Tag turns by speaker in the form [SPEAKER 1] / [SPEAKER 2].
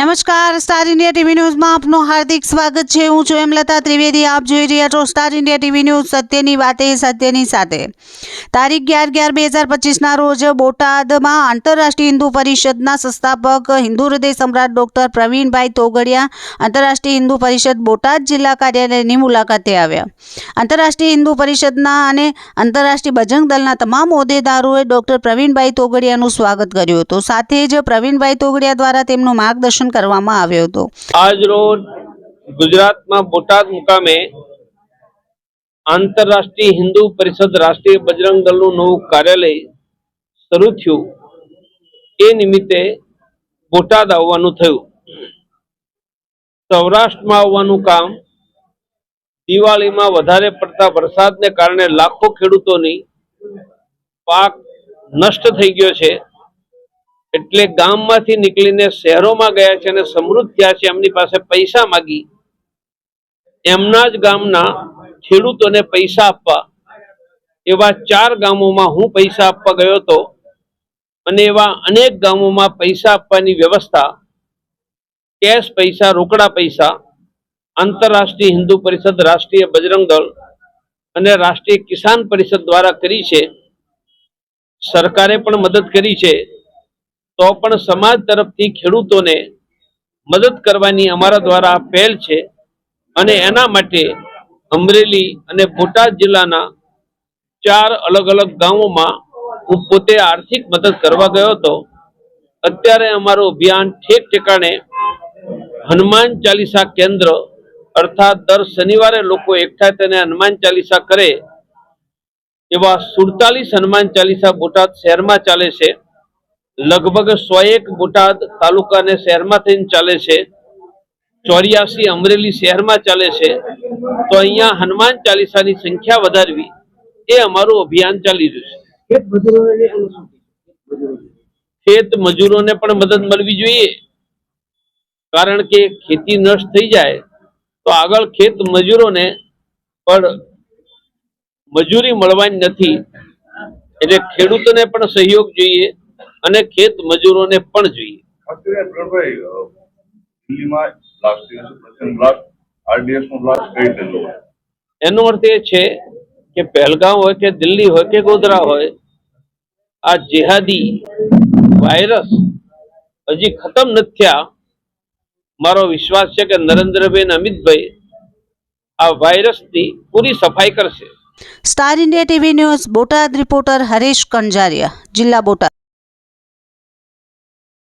[SPEAKER 1] નમસ્કાર, star India TV ન્યૂઝમાં આપનું હાર્દિક સ્વાગત છે। હું છું હેમલતા ત્રિવેદી। આપ જોઈ રહ્યા છો સ્ટાર ઇન્ડિયા ટીવી ન્યૂઝ, સત્યની વાતે સત્યની સાથે। તારીખ 11/11/2025ના રોજ બોટાદમાં આંતરરાષ્ટ્રીય હિન્દુ પરિષદના સંસ્થાપક હિન્દુ હૃદય સમ્રાટ ડૉક્ટર પ્રવીણભાઈ તોગડિયા આંતરરાષ્ટ્રીય હિન્દુ પરિષદ બોટાદ જિલ્લા કાર્યાલયની મુલાકાતે આવ્યા। આંતરરાષ્ટ્રીય હિન્દુ પરિષદના અને આંતરરાષ્ટ્રીય બજરંગ દળના તમામ હોદ્દેદારોએ ડૉક્ટર પ્રવીણભાઈ તોગડિયાનું સ્વાગત કર્યું હતું। સાથે જ પ્રવીણભાઈ તોગડિયા દ્વારા તેમનું માર્ગદર્શન કરવામાં આવ્યો હતો।
[SPEAKER 2] આજ રોજ ગુજરાતમાં બોટાદ મુકામે આંતરરાષ્ટ્રીય હિન્દુ પરિષદ રાષ્ટ્રીય બજરંગ દળનું નવું કાર્યાલય શરૂ થયું। એ નિમિત્તે બોટાદ આવવાનું થયું। સૌરાષ્ટ્રમાં આવવાનું કામ દિવાળીમાં વધારે પડતા વરસાદને કારણે લાખો ખેડૂતોની પાક નષ્ટ થઈ ગયો છે, એટલે ગામમાંથી નીકળીને શહેરોમાં ગયા છે અને સમૃદ્ધ થયા છે। એમની પાસે પૈસા માગી એમના જ ગામના ખેડૂતોને પૈસા આપવા એવા 4 ગામોમાં હું પૈસા આપવા ગયો હતો અને એવા અનેક ગામોમાં પૈસા આપવાની વ્યવસ્થા કેશ પૈસા, રોકડા પૈસા આંતરરાષ્ટ્રીય હિન્દુ પરિષદ, રાષ્ટ્રીય બજરંગ દળ અને રાષ્ટ્રીય કિસાન પરિષદ દ્વારા કરી છે। સરકારે પણ મદદ કરી છે, તો પણ સમાજ તરફથી ખેડૂતોને મદદ કરવાની અમારા દ્વારા પહેલ છે અને એના માટે અમરેલી અને બોટાદ જિલ્લાના 4 અલગ અલગ ગામોમાં હું પોતે આર્થિક મદદ કરવા ગયો હતો। અત્યારે અમારું અભિયાન ઠેક ઠેકાણે હનુમાન ચાલીસા કેન્દ્ર અર્થાત દર શનિવારે લોકો એકઠા થઈને હનુમાન ચાલીસા કરે એવા 47 હનુમાન ચાલીસા બોટાદ શહેરમાં ચાલે છે। લગભગ 101 બોટાદ તાલુકા અને શહેરમાં થઈને ચાલે છે। 84 અમરેલી શહેરમાં ચાલે છે। તો અહીંયા હનુમાન ચાલીસાની સંખ્યા વધારવી એ અમારું અભિયાન ચાલી રહ્યું છે। ખેત મજૂરોને પણ મદદ મળવી જોઈએ, કારણ કે ખેતી નષ્ટ થઈ જાય તો આગળ ખેત મજૂરોને પણ મજૂરી મળવાની નથી, એટલે ખેડૂતોને પણ સહયોગ જોઈએ અને ખેત મજૂરોને પણ જોઈએ। એનો અર્થ એ છે કે પહેલગામ હોય કે દિલ્હી હોય કે ગોધરા હોય, આ જેહાદી વાયરસ હજી ખતમ નથી થયા। મારો વિશ્વાસ છે કે નરેન્દ્રભાઈ અને અમિતભાઈ આ વાયરસની પૂરી સફાઈ કરશે।
[SPEAKER 1] Star India TV news Botad, reporter Haresh Kanjariya, જિલ્લા બોટાદ।